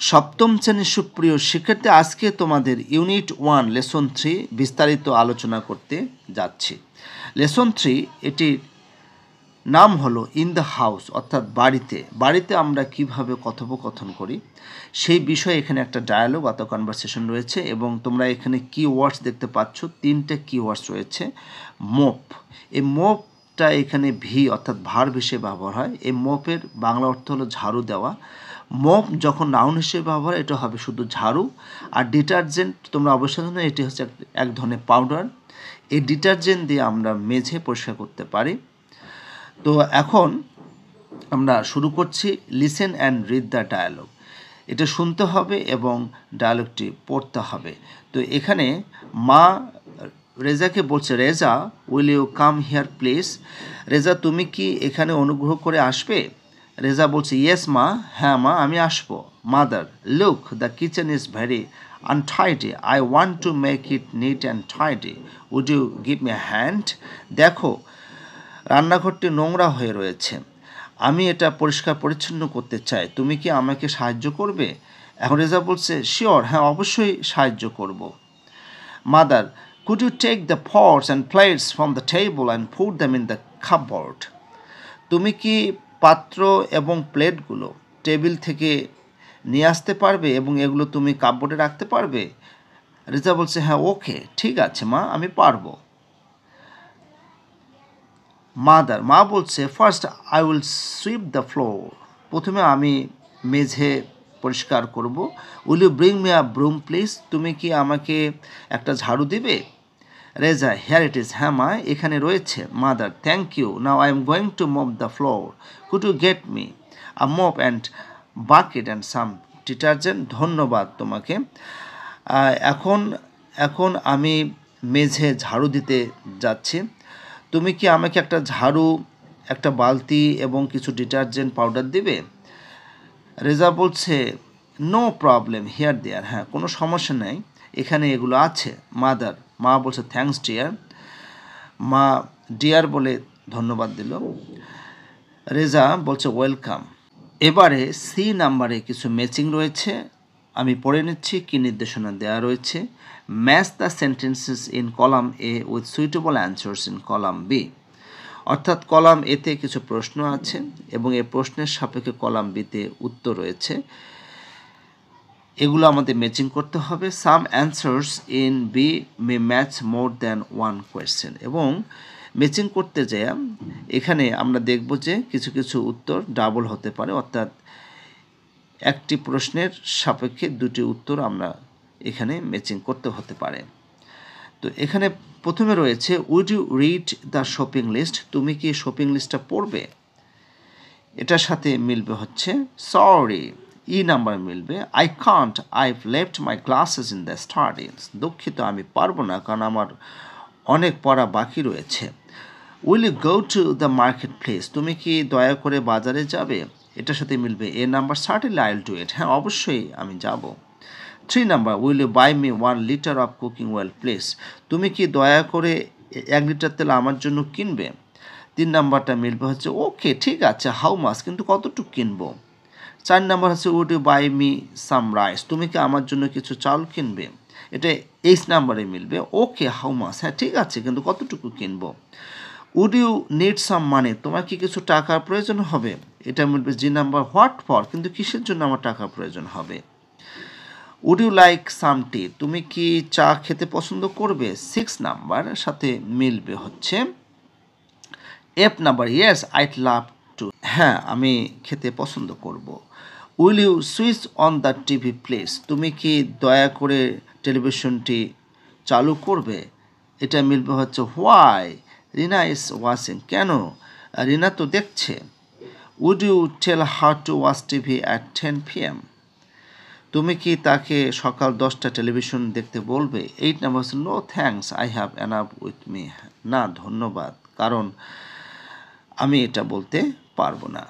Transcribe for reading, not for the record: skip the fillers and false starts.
সপ্তম শ্রেণীর সুপ্রিয় শিক্ষার্থী, আজকে তোমাদের ইউনিট 1 লেসন 3 বিস্তারিত আলোচনা করতে যাচ্ছি। লেসন 3 এটির নাম হলো ইন দ্য হাউস, অর্থাৎ বাড়িতে আমরা কিভাবে কথোপকথন করি সেই বিষয়ে এখানে একটা ডায়ালগ অথবা কনভারসেশন রয়েছে এবং তোমরা এখানে কিওয়ার্ডস দেখতে পাচ্ছ, 3টে কিওয়ার্ডস রয়েছে। মোপ, এই মোপটা এখানে ভি অর্থাৎ ভার্ব হিসেবে ব্যবহার হয়। এই মোপের বাংলা অর্থ হলো ঝাড়ু দেওয়া। মপ যখন নাউন হিসেবে ব্যবহার এটা হবে শুধু ঝাড়ু। আর ডিটারজেন্ট তোমরা অবশ্যই জানো, এটি হচ্ছে এক ধরনের পাউডার। এই ডিটারজেন্ট দিয়ে আমরা মেঝে পরিষ্কার করতে পারি। তো এখন আমরা শুরু করছি। Listen and read the dialogue. এটা শুনতে হবে এবং ডায়ালগটি পড়তে হবে। তো এখানে মা রেজাকে বলছে, Reza will you come here please. Reza তুমি কি এখানে অনুগ্রহ করে আসবে? রেজা বলছে, ইয়েস মা, হ্যাঁ মা আমি আসবো। Mother, look the kitchen is very untidy, I want to make it neat and tidy, would you give me hand. দেখো রান্নাঘরটি নোংরা হয়ে রয়েছে, আমি এটা পরিষ্কার পরিচ্ছন্ন করতে চাই, তুমি কি আমাকে সাহায্য করবে? এখন রেজা বলছে, শিওর, হ্যাঁ অবশ্যই সাহায্য করব। Mother, could you take the pots and plates from the table and put them in the cupboard. তুমি কি পাত্র এবং প্লেটগুলো টেবিল থেকে নিয়ে আসতে পারবে এবং এগুলো তুমি কাপবোর্ডে রাখতে পারবে? রেজা বলছে, হ্যাঁ ওকে, ঠিক আছে মা, আমি পারবো। মাদার, মা বলছে, first I will sweep the floor, প্রথমে আমি মেঝে পরিষ্কার করব। Will you bring me a broom please, তুমি কি আমাকে একটা ঝাড়ু দিবে? রেজা, হিয়ার ইট ইজ, হ্যাঁ মা এখানে রয়েছে। Mother, thank you, now I am going to mop the floor, could you get me a mop and bucket and some detergent. ধন্যবাদ তোমাকে। এখন আমি মেঝে ঝাড়ু দিতে যাচ্ছি, তুমি কি আমাকে একটা ঝাড়ু, একটা বালতি এবং কিছু ডিটারজেন্ট পাউডার দিবে? রেজা বলছে, নো প্রবলেম হিয়ার দেয়ার, হ্যাঁ কোনো সমস্যা নেই, এখানে এগুলো আছে। মাদার, মা বলছে, থ্যাঙ্কস ডিয়ার, মা ডিয়ার বলে ধন্যবাদ দিল। রেজা বলছে, ওয়েলকাম। এবারে সি নাম্বারে কিছু ম্যাচিং রয়েছে, আমি পড়ে নিচ্ছি কি নির্দেশনা দেওয়া রয়েছে। Match the sentences in column A with suitable answers in column B, অর্থাৎ কলাম এতে কিছু প্রশ্ন আছে এবং এই প্রশ্নের সাপেক্ষে কলাম বিতে উত্তর রয়েছে, এগুলো আমাদের ম্যাচিং করতে হবে। Some answers in B may match more than one question, এবং ম্যাচিং করতে যায় এখানে আমরা দেখব যে কিছু কিছু উত্তর ডাবল হতে পারে, অর্থাৎ একটি প্রশ্নের সাপেক্ষে দুটি উত্তর আমরা এখানে ম্যাচিং করতে হতে পারে। তো এখানে প্রথমে রয়েছে, would you read the shopping list, তুমি কি শপিং লিস্টটা পড়বে? এটার সাথে মিলবে হচ্ছে সরি, ই নাম্বার মিলবে I can't, I've left my glasses in the studies, দুঃখিত আমি পারবো না কারণ আমার অনেক পড়া বাকি রয়েছে। Will you go to the market place, তুমি কি দয়া করে বাজারে যাবে? এটার সাথে মিলবে A number certainly I will do it, হ্যাঁ অবশ্যই আমি যাব। 3 number, will you buy me 1 litre of cooking oil please, তুমি কি দয়া করে 1 লিটার তেল আমার জন্য কিনবে? 3 নাম্বারটা মিলবে হচ্ছে ওকে ঠিক আছে, হাউ মাছ, কিন্তু কতটুকু কিনবো? 4 নাম্বার হচ্ছে would you buy me some rice, তুমি কি আমার জন্য কিছু চাল কিনবে? এটা 8 নাম্বারে মিলবে ওকে হাউ মাছ, হ্যাঁ ঠিক আছে কিন্তু কতটুকু কিনবো? উড ইউ নিড সাম মানি, তোমার কি কিছু টাকার প্রয়োজন হবে? এটা মিলবে জি নাম্বার, হোয়াট ফর, কিন্তু কিসের জন্য আমার টাকার প্রয়োজন হবে? উড ইউ লাইক সাম টি, তুমি কি চা খেতে পছন্দ করবে? 6 নাম্বার সাথে মিলবে হচ্ছে F number, yes I'd love to, হ্যাঁ আমি খেতে পছন্দ করব। Will you switch on the TV please, তুমি কি দয়া করে টেলিভিশনটি চালু করবে? এটা মিলবে হচ্ছে হোয়াই, রিনা ইজ ওয়াচিং, কেন রিনা তো দেখছে। Would you tell her to watch TV at 10 PM, তুমি কি তাকে সকাল 10টা টেলিভিশন দেখতে বলবে? 8 নাম্বার হচ্ছে no thanks I have enough with me, না ধন্যবাদ কারণ আমি এটা বলতে পারবো না।